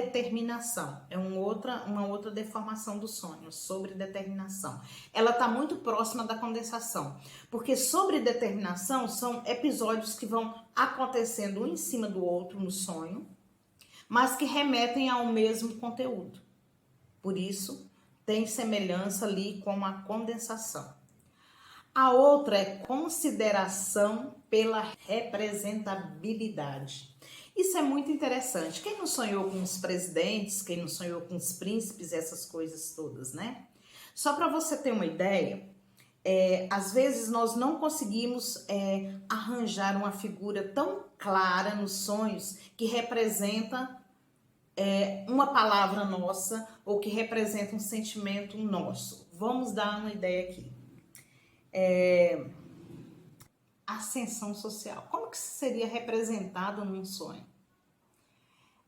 determinação. É uma outra deformação do sonho, sobre determinação. Ela está muito próxima da condensação, porque sobre determinação são episódios que vão acontecendo um em cima do outro no sonho, mas que remetem ao mesmo conteúdo. Por isso, tem semelhança ali com a condensação. A outra é consideração pela representabilidade. Isso é muito interessante. Quem não sonhou com os presidentes, quem não sonhou com os príncipes, essas coisas todas, né? Só para você ter uma ideia, às vezes nós não conseguimos arranjar uma figura tão clara nos sonhos que representa uma palavra nossa ou que representa um sentimento nosso. Vamos dar uma ideia aqui. Ascensão social. Como que seria representado num sonho?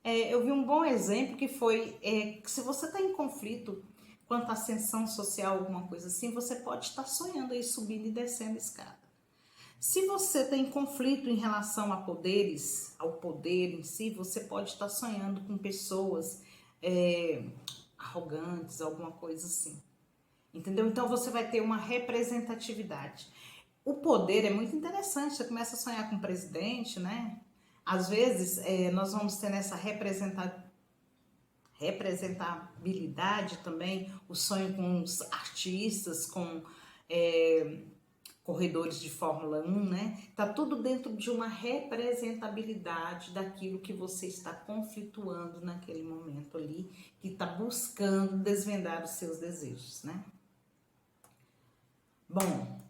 Eu vi um bom exemplo que foi que se você está em conflito quanto à ascensão social, alguma coisa assim, você pode estar sonhando aí subindo e descendo a escada. Se você está em conflito em relação a poderes, ao poder em si, você pode estar sonhando com pessoas arrogantes, alguma coisa assim. Entendeu? Então você vai ter uma representatividade. O poder é muito interessante, você começa a sonhar com o presidente, né? Às vezes nós vamos ter nessa representabilidade também, o sonho com os artistas, com corredores de Fórmula 1, né? Tá tudo dentro de uma representabilidade daquilo que você está conflituando naquele momento ali, que está buscando desvendar os seus desejos, né? Bom,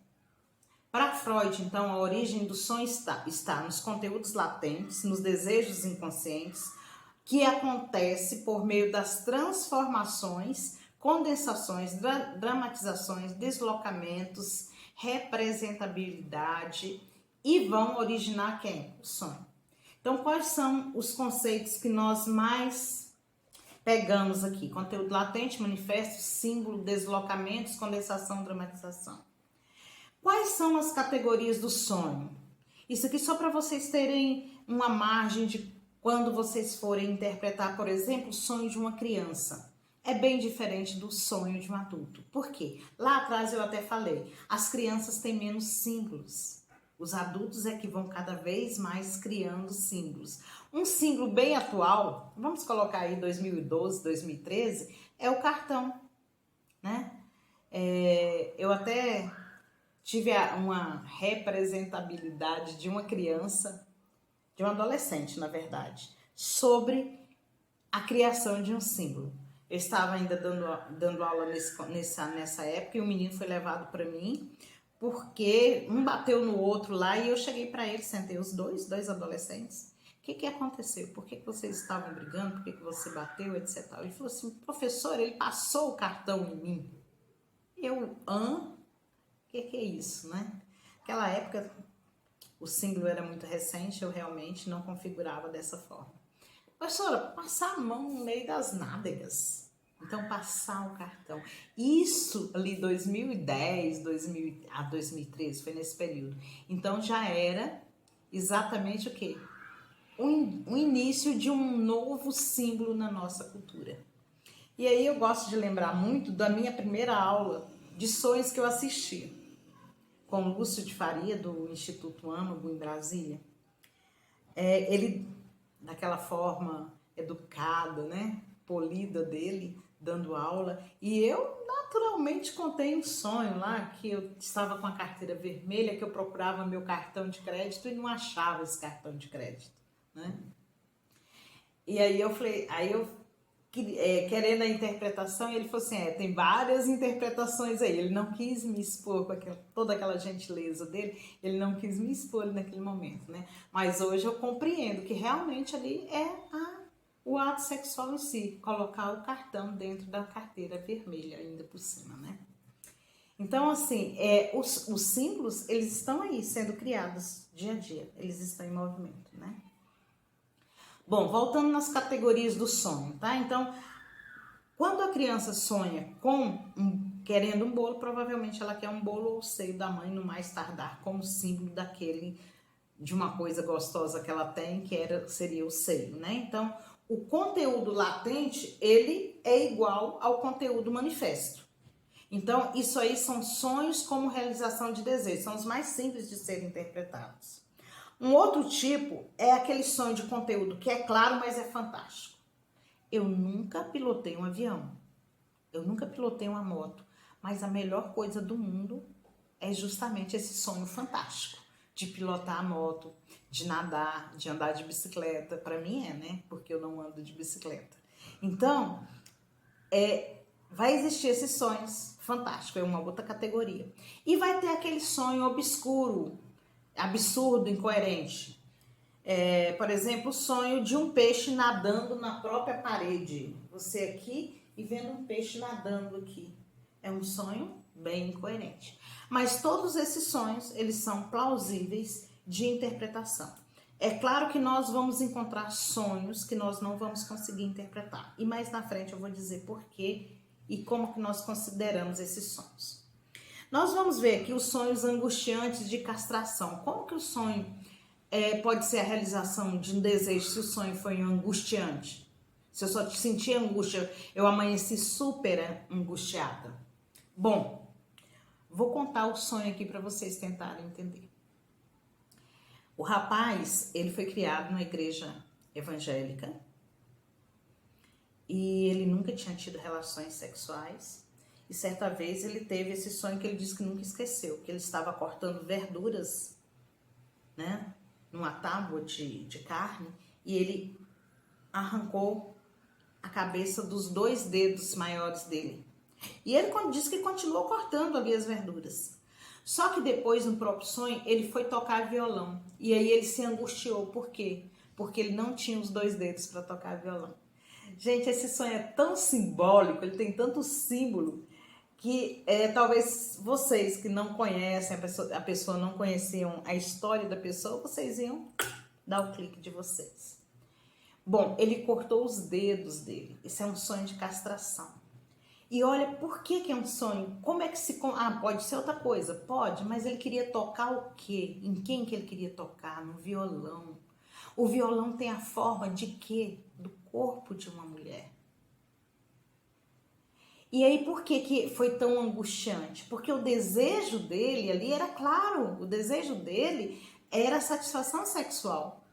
para Freud, então, a origem do sonho está nos conteúdos latentes, nos desejos inconscientes, que acontece por meio das transformações, condensações, dramatizações, deslocamentos, representabilidade e vão originar quem? O sonho. Então, quais são os conceitos que nós mais pegamos aqui? Conteúdo latente, manifesto, símbolo, deslocamentos, condensação, dramatização. Quais são as categorias do sonho? Isso aqui só para vocês terem uma margem de quando vocês forem interpretar, por exemplo, o sonho de uma criança. É bem diferente do sonho de um adulto. Por quê? Lá atrás eu até falei, as crianças têm menos símbolos. Os adultos é que vão cada vez mais criando símbolos. Um símbolo bem atual, vamos colocar aí 2012, 2013, é o cartão, né? Eu até tive uma representabilidade de uma criança, de um adolescente, na verdade, sobre a criação de um símbolo. Eu estava ainda dando aula nessa época e o menino foi levado para mim, porque um bateu no outro lá e eu cheguei para ele, sentei os dois adolescentes. O que aconteceu? Por que vocês estavam brigando? Por que você bateu, etc. Ele falou assim, professor, ele passou o cartão em mim. Eu, O que é isso, né? Naquela época, o símbolo era muito recente, eu realmente não configurava dessa forma. Professora, passar a mão no meio das nádegas. Então, passar o cartão. Isso ali 2010, 2013, foi nesse período. Então, já era exatamente o quê? O início de um novo símbolo na nossa cultura. E aí eu gosto de lembrar muito da minha primeira aula de sonhos que eu assisti com o Lúcio de Faria, do Instituto Âmago, em Brasília. Ele, daquela forma educada, né, polida dele, dando aula, e eu naturalmente contei um sonho lá, que eu estava com a carteira vermelha, que eu procurava meu cartão de crédito e não achava esse cartão de crédito, né? E aí eu falei, querendo a interpretação, ele falou assim, tem várias interpretações aí. Ele não quis me expor com toda aquela gentileza dele, ele não quis me expor naquele momento, né? Mas hoje eu compreendo que realmente ali o ato sexual em si, colocar o cartão dentro da carteira vermelha ainda por cima, né? Então, assim, os símbolos, eles estão aí sendo criados dia a dia, eles estão em movimento, né? Bom, voltando nas categorias do sonho, tá? Então, quando a criança sonha querendo um bolo, provavelmente ela quer um bolo ou seio da mãe no mais tardar, como símbolo de uma coisa gostosa que ela tem, seria o seio, né? Então, o conteúdo latente, ele é igual ao conteúdo manifesto. Então, isso aí são sonhos como realização de desejos, são os mais simples de serem interpretados. Um outro tipo é aquele sonho de conteúdo que é claro, mas é fantástico. Eu nunca pilotei um avião, eu nunca pilotei uma moto, mas a melhor coisa do mundo é justamente esse sonho fantástico de pilotar a moto, de nadar, de andar de bicicleta. Para mim né? Porque eu não ando de bicicleta. Então, vai existir esses sonhos fantásticos, é uma outra categoria. E vai ter aquele sonho obscuro, absurdo, incoerente. Por exemplo, o sonho de um peixe nadando na própria parede. Você aqui e vendo um peixe nadando aqui. É um sonho bem incoerente. Mas todos esses sonhos, eles são plausíveis de interpretação. É claro que nós vamos encontrar sonhos que nós não vamos conseguir interpretar. E mais na frente eu vou dizer por quê e como que nós consideramos esses sonhos. Nós vamos ver aqui os sonhos angustiantes de castração. Como que o sonho pode ser a realização de um desejo se o sonho foi angustiante? Se eu só senti angústia, eu amanheci super angustiada. Bom, vou contar o sonho aqui para vocês tentarem entender. O rapaz, ele foi criado numa igreja evangélica e ele nunca tinha tido relações sexuais. E certa vez ele teve esse sonho que ele disse que nunca esqueceu, que ele estava cortando verduras, né, numa tábua de carne, e ele arrancou a cabeça dos 2 dedos maiores dele. E ele disse que continuou cortando ali as verduras. Só que depois, no próprio sonho, ele foi tocar violão. E aí ele se angustiou. Por quê? Porque ele não tinha os 2 dedos para tocar violão. Gente, esse sonho é tão simbólico, ele tem tanto símbolo, que talvez vocês que não conhecem, a pessoa não conheciam a história da pessoa, vocês iam dar o clique de vocês. Bom, ele cortou os dedos dele. Isso é um sonho de castração. E olha, por que é um sonho? Como é que se... pode ser outra coisa? Pode, mas ele queria tocar o quê? Em quem que ele queria tocar? No violão. O violão tem a forma de quê? Do corpo de uma mulher. E aí, por que foi tão angustiante? Porque o desejo dele ali era claro, o desejo dele era a satisfação sexual.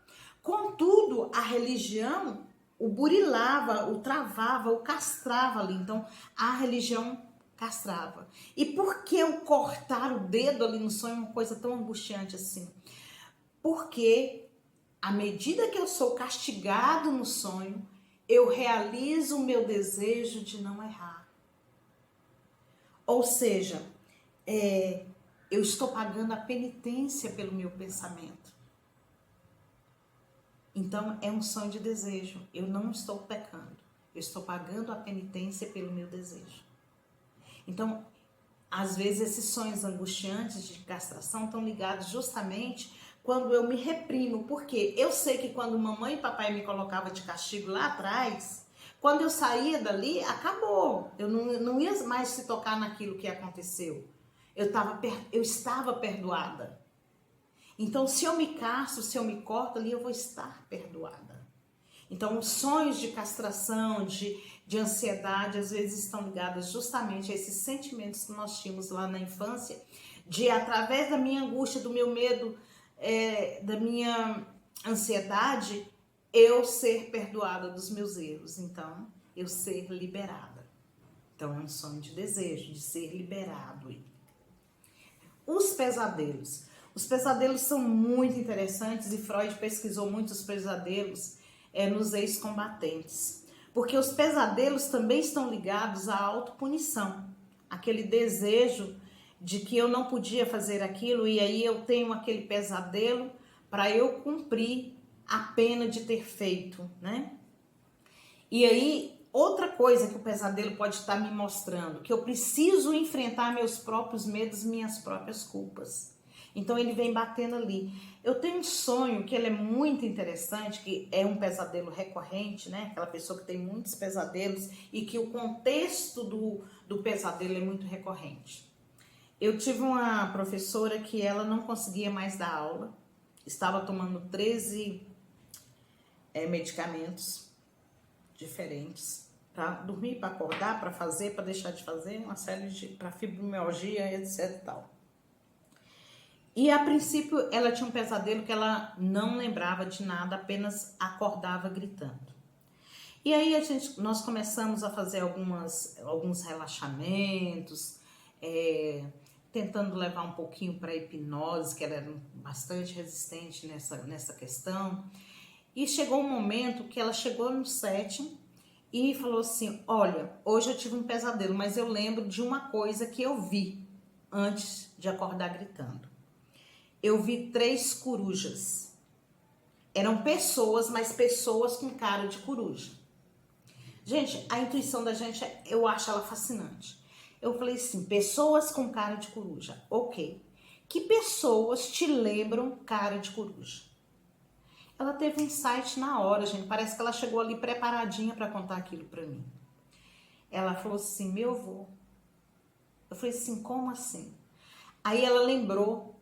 Contudo, a religião o burilava, o travava, o castrava ali. Então, a religião castrava. E por que o cortar o dedo ali no sonho é uma coisa tão angustiante assim? Porque à medida que eu sou castigado no sonho, eu realizo o meu desejo de não errar. Ou seja, eu estou pagando a penitência pelo meu pensamento. Então, é um sonho de desejo. Eu não estou pecando. Eu estou pagando a penitência pelo meu desejo. Então, às vezes, esses sonhos angustiantes de castração estão ligados justamente quando eu me reprimo. Porque eu sei que quando mamãe e papai me colocavam de castigo lá atrás, quando eu saía dali, acabou. Eu não ia mais se tocar naquilo que aconteceu. Eu estava perdoada. Então, se eu me castro, se eu me corto ali, eu vou estar perdoada. Então, os sonhos de castração, de ansiedade, às vezes estão ligados justamente a esses sentimentos que nós tínhamos lá na infância, de através da minha angústia, do meu medo, da minha ansiedade, eu ser perdoada dos meus erros. Então, eu ser liberada. Então, é um sonho de desejo, de ser liberado. Os pesadelos. Os pesadelos são muito interessantes e Freud pesquisou muitos pesadelos nos ex-combatentes. Porque os pesadelos também estão ligados à autopunição. Aquele desejo de que eu não podia fazer aquilo e aí eu tenho aquele pesadelo para eu cumprir a pena de ter feito, né? E aí, outra coisa que o pesadelo pode estar me mostrando, que eu preciso enfrentar meus próprios medos, minhas próprias culpas. Então ele vem batendo ali. Eu tenho um sonho que ele é muito interessante, que é um pesadelo recorrente, né? Aquela pessoa que tem muitos pesadelos e que o contexto do pesadelo é muito recorrente. Eu tive uma professora que ela não conseguia mais dar aula, estava tomando 13 medicamentos diferentes. Para dormir, para acordar, para fazer, para deixar de fazer, uma série de... para fibromialgia, etc e tal. E a princípio ela tinha um pesadelo que ela não lembrava de nada, apenas acordava gritando. E aí nós começamos a fazer alguns relaxamentos, tentando levar um pouquinho para a hipnose, que ela era bastante resistente nessa questão. E chegou um momento que ela chegou no setting e falou assim, olha, hoje eu tive um pesadelo, mas eu lembro de uma coisa que eu vi antes de acordar gritando. Eu vi 3 corujas. Eram pessoas, mas pessoas com cara de coruja. Gente, a intuição da gente, eu acho ela fascinante. Eu falei assim, pessoas com cara de coruja. Ok. Que pessoas te lembram cara de coruja? Ela teve um insight na hora, gente. Parece que ela chegou ali preparadinha para contar aquilo para mim. Ela falou assim, meu avô. Eu falei assim, como assim? Aí ela lembrou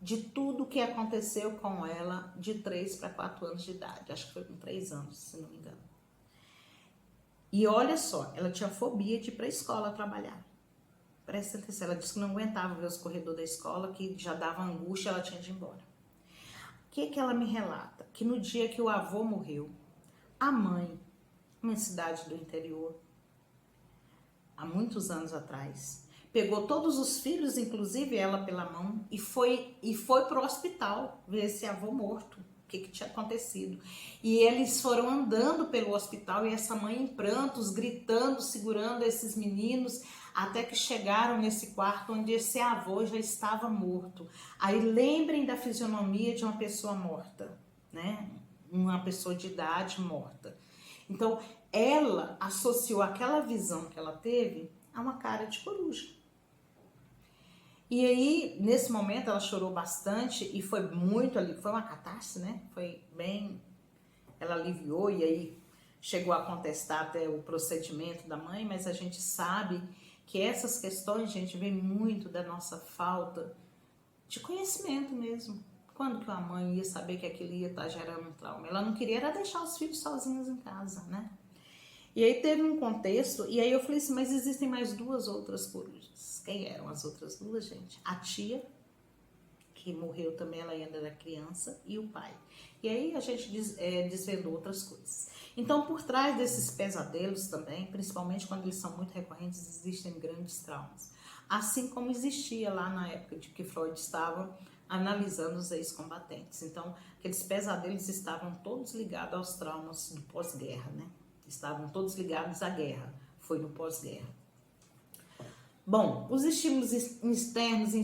de tudo que aconteceu com ela de 3 para 4 anos de idade. Acho que foi com 3 anos, se não me engano. E olha só, ela tinha fobia de ir para a escola trabalhar. Presta atenção, ela disse que não aguentava ver os corredores da escola, que já dava angústia, ela tinha de ir embora. O que ela me relata? Que no dia que o avô morreu, a mãe, numa cidade do interior, há muitos anos atrás, pegou todos os filhos, inclusive ela pela mão, e foi para o hospital ver esse avô morto. O que tinha acontecido. E eles foram andando pelo hospital e essa mãe em prantos, gritando, segurando esses meninos, até que chegaram nesse quarto onde esse avô já estava morto. Aí lembrem da fisionomia de uma pessoa morta, né? Uma pessoa de idade morta. Então, ela associou aquela visão que ela teve a uma cara de coruja. E aí, nesse momento, ela chorou bastante e foi muito ali, foi uma catarse, né? Foi bem, ela aliviou e aí chegou a contestar até o procedimento da mãe, mas a gente sabe que essas questões, gente, vem muito da nossa falta de conhecimento mesmo. Quando que uma mãe ia saber que aquilo ia estar gerando um trauma? Ela não queria era deixar os filhos sozinhos em casa, né? E aí teve um contexto, e aí eu falei assim, mas existem mais 2 outras corujas. Quem eram as outras 2, gente? A tia, que morreu também, ela ainda era criança, e o pai. E aí a gente desvendou outras coisas. Então, por trás desses pesadelos também, principalmente quando eles são muito recorrentes, existem grandes traumas. Assim como existia lá na época de que Freud estava analisando os ex-combatentes. Então, aqueles pesadelos estavam todos ligados aos traumas do pós-guerra, né? Estavam todos ligados à guerra, foi no pós-guerra. Bom, os estímulos externos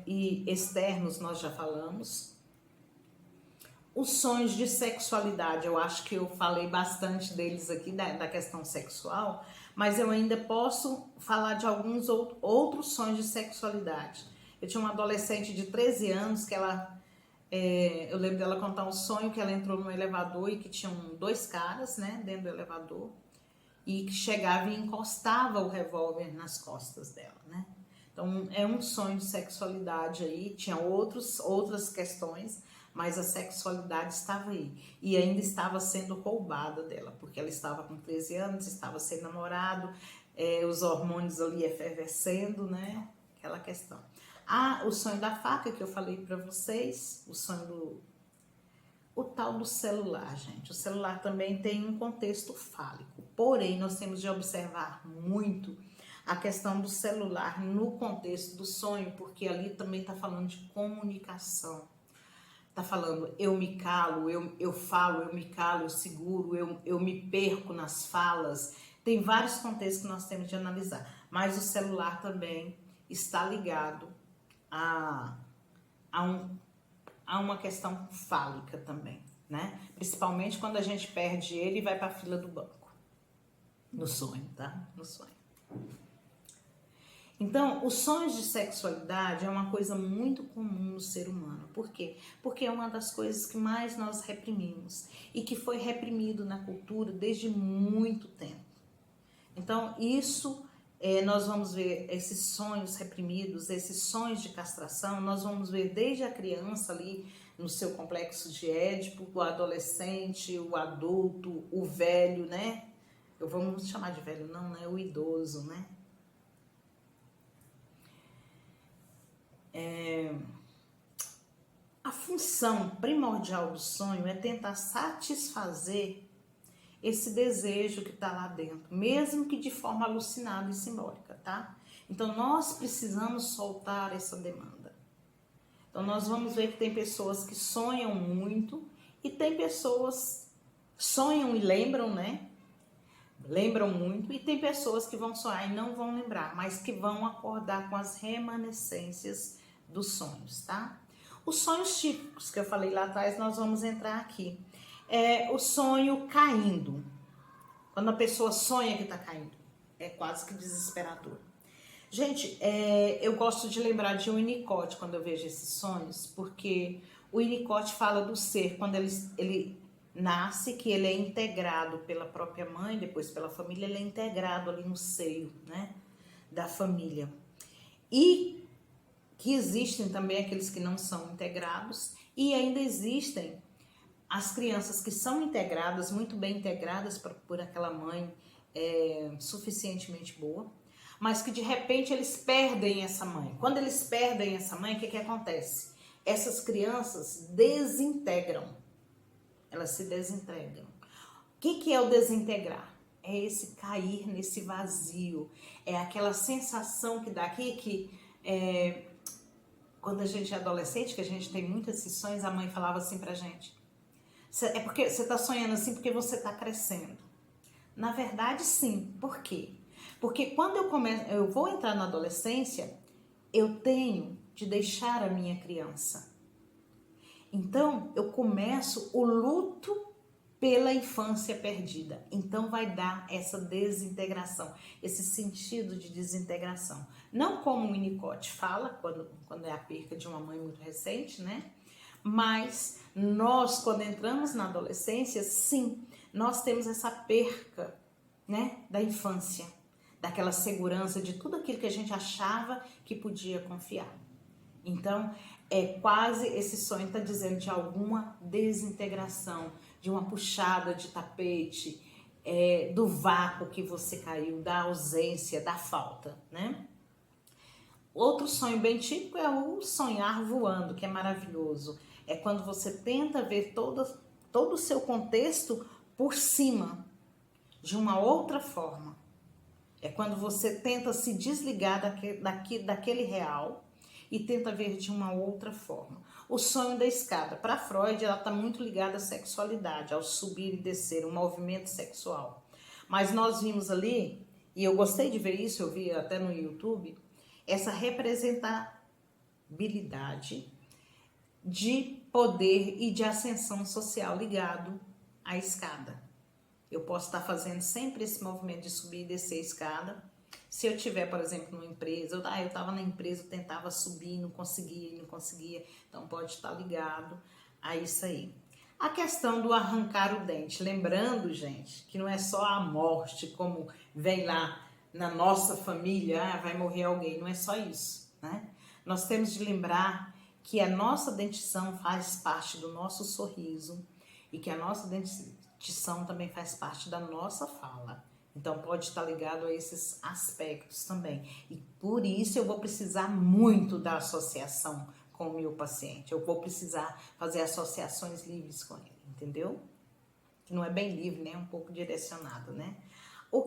e externos nós já falamos. Os sonhos de sexualidade, eu acho que eu falei bastante deles aqui, da questão sexual, mas eu ainda posso falar de alguns outros sonhos de sexualidade. Eu tinha uma adolescente de 13 anos que eu lembro dela contar um sonho que ela entrou no elevador e que tinham 2 caras, né, dentro do elevador, e que chegava e encostava o revólver nas costas dela, né? Então, é um sonho de sexualidade aí, tinha outras questões, mas a sexualidade estava aí. E ainda estava sendo roubada dela, porque ela estava com 13 anos, estava sendo namorado, os hormônios ali efervescendo, né? Aquela questão. O sonho da faca que eu falei para vocês, o tal do celular, gente. O celular também tem um contexto fálico, porém nós temos de observar muito a questão do celular no contexto do sonho, porque ali também está falando de comunicação. Está falando eu me calo, eu falo, eu me calo, eu seguro, eu me perco nas falas. Tem vários contextos que nós temos de analisar, mas o celular também está ligado a uma questão fálica também, né? Principalmente quando a gente perde ele e vai para a fila do banco. No sonho, tá? No sonho. Então, os sonhos de sexualidade é uma coisa muito comum no ser humano. Por quê? Porque é uma das coisas que mais nós reprimimos e que foi reprimido na cultura desde muito tempo. Então, isso nós vamos ver esses sonhos reprimidos, esses sonhos de castração, nós vamos ver desde a criança ali no seu complexo de Édipo, o adolescente, o adulto, o velho, né? Vamos chamar de velho, não, né? O idoso, né? A função primordial do sonho é tentar satisfazer esse desejo que está lá dentro, mesmo que de forma alucinada e simbólica, tá? Então, nós precisamos soltar essa demanda. Então, nós vamos ver que tem pessoas que sonham muito e tem pessoas que sonham e lembram, né? Lembram muito, e tem pessoas que vão sonhar e não vão lembrar, mas que vão acordar com as remanescências dos sonhos, tá? Os sonhos típicos que eu falei lá atrás, nós vamos entrar aqui. É o sonho caindo. Quando a pessoa sonha que está caindo, é quase que desesperador. Gente, eu gosto de lembrar de Winnicott quando eu vejo esses sonhos, porque o Winnicott fala do ser, quando ele nasce, que ele é integrado pela própria mãe, depois pela família, ele é integrado ali no seio, né, da família. E que existem também aqueles que não são integrados, e ainda existem as crianças que são integradas, muito bem integradas por aquela mãe suficientemente boa, mas que de repente eles perdem essa mãe. Quando eles perdem essa mãe, o que acontece? Essas crianças desintegram, elas se desintegram. O que é o desintegrar? É esse cair nesse vazio, é aquela sensação que dá aqui que quando a gente é adolescente, que a gente tem muitas sessões, a mãe falava assim pra gente: é porque você tá sonhando assim porque você tá crescendo. Na verdade, sim. Por quê? Porque quando eu vou entrar na adolescência, eu tenho de deixar a minha criança. Então, eu começo o luto pela infância perdida. Então, vai dar essa desintegração, esse sentido de desintegração. Não como o Winnicott fala, quando é a perca de uma mãe muito recente, né? Mas nós, quando entramos na adolescência, sim, nós temos essa perca, né, da infância, daquela segurança de tudo aquilo que a gente achava que podia confiar. Então, quase esse sonho está dizendo de alguma desintegração, de uma puxada de tapete, do vácuo que você caiu, da ausência, da falta, né? Outro sonho bem típico é o sonhar voando, que é maravilhoso. É quando você tenta ver todo o seu contexto por cima, de uma outra forma. É quando você tenta se desligar daquele real e tenta ver de uma outra forma. O sonho da escada, para Freud, ela está muito ligada à sexualidade, ao subir e descer, o movimento sexual. Mas nós vimos ali, e eu gostei de ver isso, eu vi até no YouTube, essa representabilidade de poder e de ascensão social ligado à escada. Eu posso estar fazendo sempre esse movimento de subir e descer a escada. Se eu tiver, por exemplo, numa empresa, eu estava na empresa, eu tentava subir, não conseguia. Então, pode estar ligado a isso aí. A questão do arrancar o dente. Lembrando, gente, que não é só a morte, como vem lá na nossa família, vai morrer alguém. Não é só isso, né? Nós temos de lembrar que a nossa dentição faz parte do nosso sorriso e que a nossa dentição também faz parte da nossa fala. Então, pode estar ligado a esses aspectos também. E por isso eu vou precisar muito da associação com o meu paciente. Eu vou precisar fazer associações livres com ele, entendeu? Que não é bem livre, né? É um pouco direcionado, né?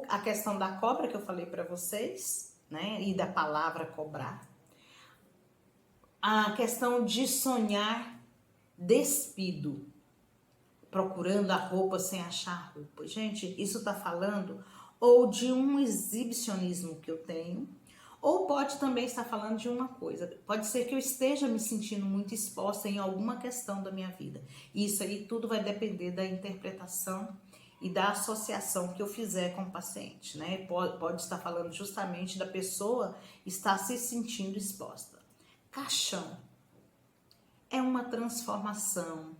A questão da cobra que eu falei para vocês, né? E da palavra cobrar. A questão de sonhar despido, procurando a roupa sem achar a roupa. Gente, isso está falando ou de um exibicionismo que eu tenho, ou pode também estar falando de uma coisa. Pode ser que eu esteja me sentindo muito exposta em alguma questão da minha vida. E isso aí tudo vai depender da interpretação e da associação que eu fizer com o paciente, né? Pode estar falando justamente da pessoa estar se sentindo exposta. Caixão é uma transformação,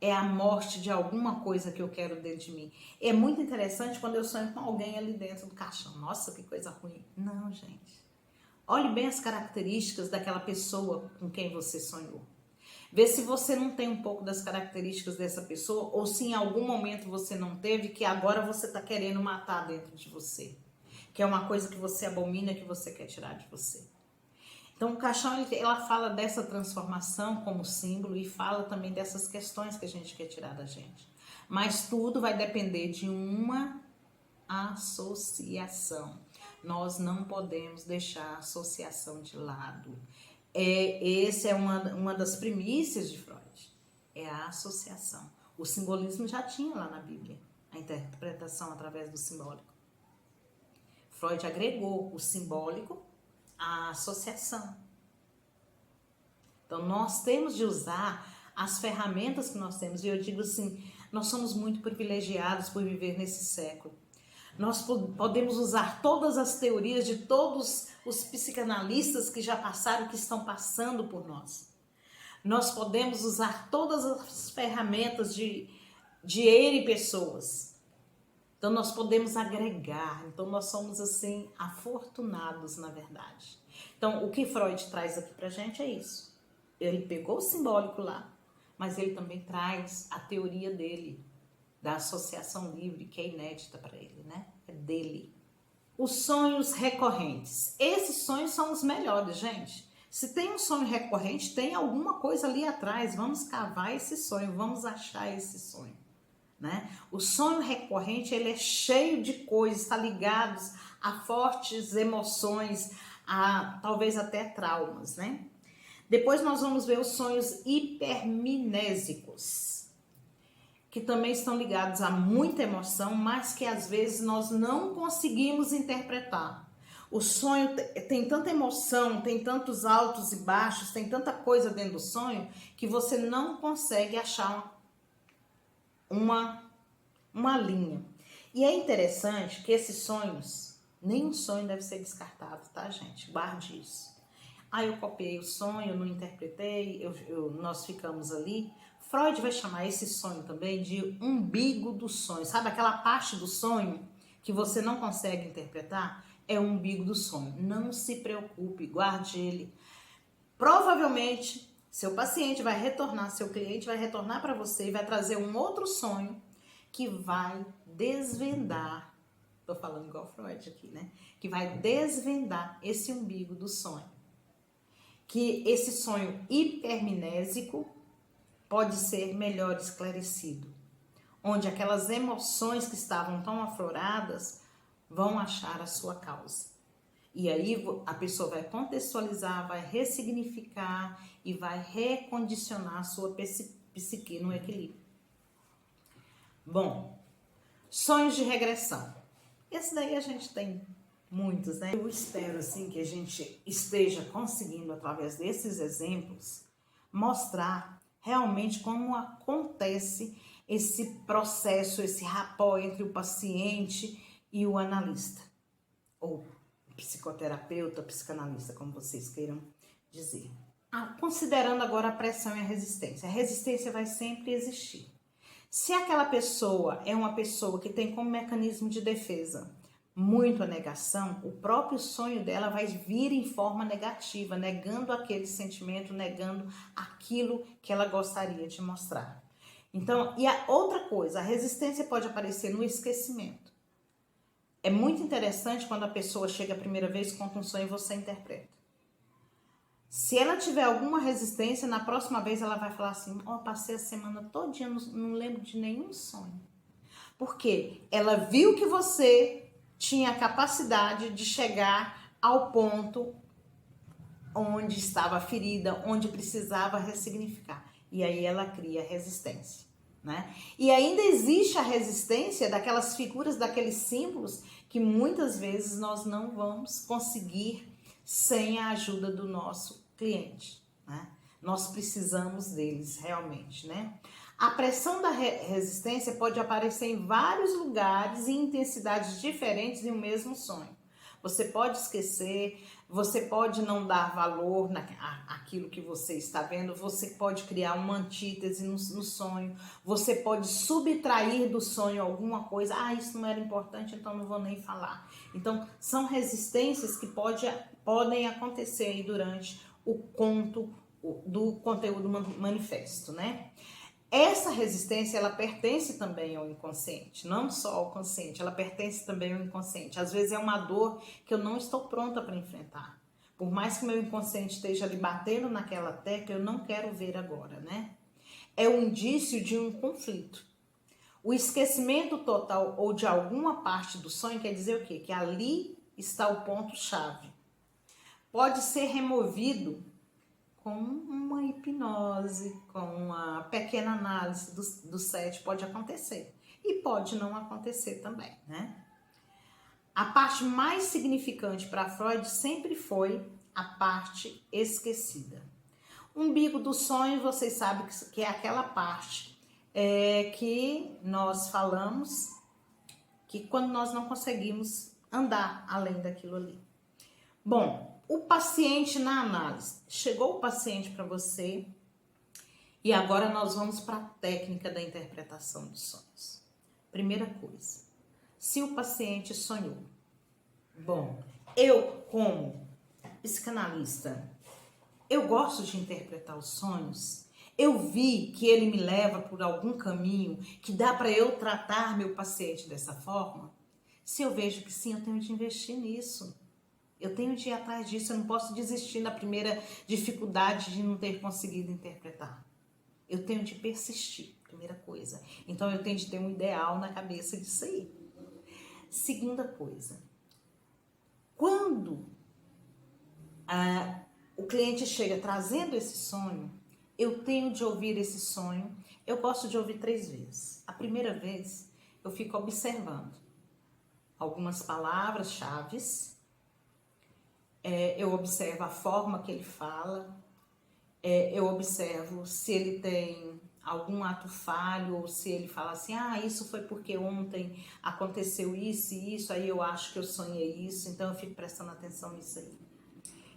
é a morte de alguma coisa que eu quero dentro de mim. É muito interessante quando eu sonho com alguém ali dentro do caixão. Nossa, que coisa ruim. Não, gente. Olhe bem as características daquela pessoa com quem você sonhou. Vê se você não tem um pouco das características dessa pessoa, ou se em algum momento você não teve, que agora você está querendo matar dentro de você. Que é uma coisa que você abomina, que você quer tirar de você. Então, o caixão, ela fala dessa transformação como símbolo e fala também dessas questões que a gente quer tirar da gente. Mas tudo vai depender de uma associação. Nós não podemos deixar a associação de lado. Essa é uma das primícias de Freud. É a associação. O simbolismo já tinha lá na Bíblia, a interpretação através do simbólico. Freud agregou o simbólico à associação. Então, nós temos de usar as ferramentas que nós temos. E eu digo assim, nós somos muito privilegiados por viver nesse século. Nós podemos usar todas as teorias de todos os psicanalistas que já passaram, que estão passando por nós. Nós podemos usar todas as ferramentas de N pessoas. Então, nós podemos agregar. Então, nós somos, assim, afortunados, na verdade. Então, o que Freud traz aqui pra gente é isso. Ele pegou o simbólico lá, mas ele também traz a teoria dele, da associação livre, que é inédita para ele, né? É dele. Os sonhos recorrentes. Esses sonhos são os melhores, gente. Se tem um sonho recorrente, tem alguma coisa ali atrás. Vamos cavar esse sonho, vamos achar esse sonho, né? O sonho recorrente, ele é cheio de coisas, está ligado a fortes emoções, a talvez até traumas, né? Depois nós vamos ver os sonhos hipermnésicos, que também estão ligados a muita emoção, mas que às vezes nós não conseguimos interpretar. O sonho tem tanta emoção, tem tantos altos e baixos, tem tanta coisa dentro do sonho, que você não consegue achar uma linha. E é interessante que esses sonhos, nenhum sonho deve ser descartado, tá, gente? Guarde isso. Eu copiei o sonho, não interpretei, nós ficamos ali. Freud vai chamar esse sonho também de umbigo do sonho. Sabe aquela parte do sonho que você não consegue interpretar? É o umbigo do sonho. Não se preocupe, guarde ele. Provavelmente, seu paciente vai retornar, seu cliente vai retornar para você e vai trazer um outro sonho que vai desvendar. Tô falando igual Freud aqui, né? Que vai desvendar esse umbigo do sonho. Que esse sonho hipermnésico pode ser melhor esclarecido, onde aquelas emoções que estavam tão afloradas vão achar a sua causa. E aí a pessoa vai contextualizar, vai ressignificar e vai recondicionar a sua psique no equilíbrio. Bom, sonhos de regressão. Esse daí a gente tem muitos, né? Eu espero, assim, que a gente esteja conseguindo, através desses exemplos, mostrar realmente como acontece esse processo, esse rapport entre o paciente e o analista, ou psicoterapeuta, psicanalista, como vocês queiram dizer. Considerando agora a pressão e a resistência. A resistência vai sempre existir. Se aquela pessoa é uma pessoa que tem como mecanismo de defesa muito a negação, o próprio sonho dela vai vir em forma negativa, negando aquele sentimento, negando aquilo que ela gostaria de mostrar. Então, e a outra coisa, a resistência pode aparecer no esquecimento. É muito interessante quando a pessoa chega a primeira vez, conta um sonho e você interpreta. Se ela tiver alguma resistência, na próxima vez ela vai falar assim, passei a semana todinha, não lembro de nenhum sonho. Por quê? Ela viu que você tinha a capacidade de chegar ao ponto onde estava a ferida, onde precisava ressignificar. E aí ela cria resistência, né? E ainda existe a resistência daquelas figuras, daqueles símbolos que muitas vezes nós não vamos conseguir sem a ajuda do nosso cliente, né? Nós precisamos deles realmente, né? A pressão da resistência pode aparecer em vários lugares e intensidades diferentes em um mesmo sonho. Você pode esquecer, você pode não dar valor àquilo que você está vendo, você pode criar uma antítese no sonho, você pode subtrair do sonho alguma coisa, isso não era importante, então não vou nem falar. Então, são resistências que podem acontecer aí durante o conto do conteúdo manifesto, né? Essa resistência, ela pertence também ao inconsciente, não só ao consciente, ela pertence também ao inconsciente. Às vezes é uma dor que eu não estou pronta para enfrentar. Por mais que meu inconsciente esteja ali batendo naquela tecla, eu não quero ver agora, né? É um indício de um conflito. O esquecimento total ou de alguma parte do sonho quer dizer o quê? Que ali está o ponto-chave. Pode ser removido com uma hipnose, com uma pequena análise do sete, pode acontecer. E pode não acontecer também, né? A parte mais significante para Freud sempre foi a parte esquecida. O umbigo do sonho, vocês sabem que é aquela parte que nós falamos que quando nós não conseguimos andar além daquilo ali. Bom, o paciente na análise. Chegou o paciente para você e agora nós vamos para a técnica da interpretação dos sonhos. Primeira coisa, se o paciente sonhou. Bom, eu como psicanalista, eu gosto de interpretar os sonhos. Eu vi que ele me leva por algum caminho que dá para eu tratar meu paciente dessa forma. Se eu vejo que sim, eu tenho de investir nisso. Eu tenho de ir atrás disso, eu não posso desistir na primeira dificuldade de não ter conseguido interpretar. Eu tenho de persistir, primeira coisa. Então eu tenho de ter um ideal na cabeça disso aí. Segunda coisa, quando o cliente chega trazendo esse sonho, eu tenho de ouvir esse sonho, eu gosto de ouvir 3 vezes. A primeira vez, eu fico observando algumas palavras-chave, eu observo a forma que ele fala, eu observo se ele tem algum ato falho, ou se ele fala assim, isso foi porque ontem aconteceu isso e isso, aí eu acho que eu sonhei isso, então eu fico prestando atenção nisso aí.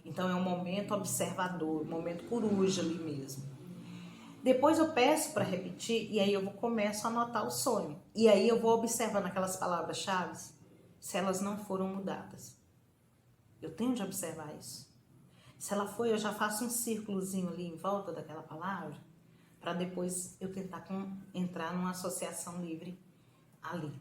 Então é um momento observador, um momento coruja ali mesmo. Depois eu peço para repetir e aí eu começo a anotar o sonho. E aí eu vou observando aquelas palavras-chave, se elas não foram mudadas. Eu tenho de observar isso. Se ela foi, eu já faço um círculozinho ali em volta daquela palavra, para depois eu tentar entrar numa associação livre ali.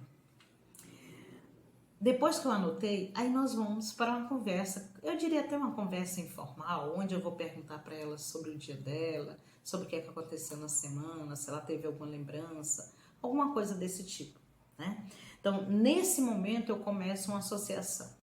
Depois que eu anotei, aí nós vamos para uma conversa, eu diria até uma conversa informal, onde eu vou perguntar para ela sobre o dia dela, sobre o que aconteceu na semana, se ela teve alguma lembrança, alguma coisa desse tipo, né? Então, nesse momento eu começo uma associação.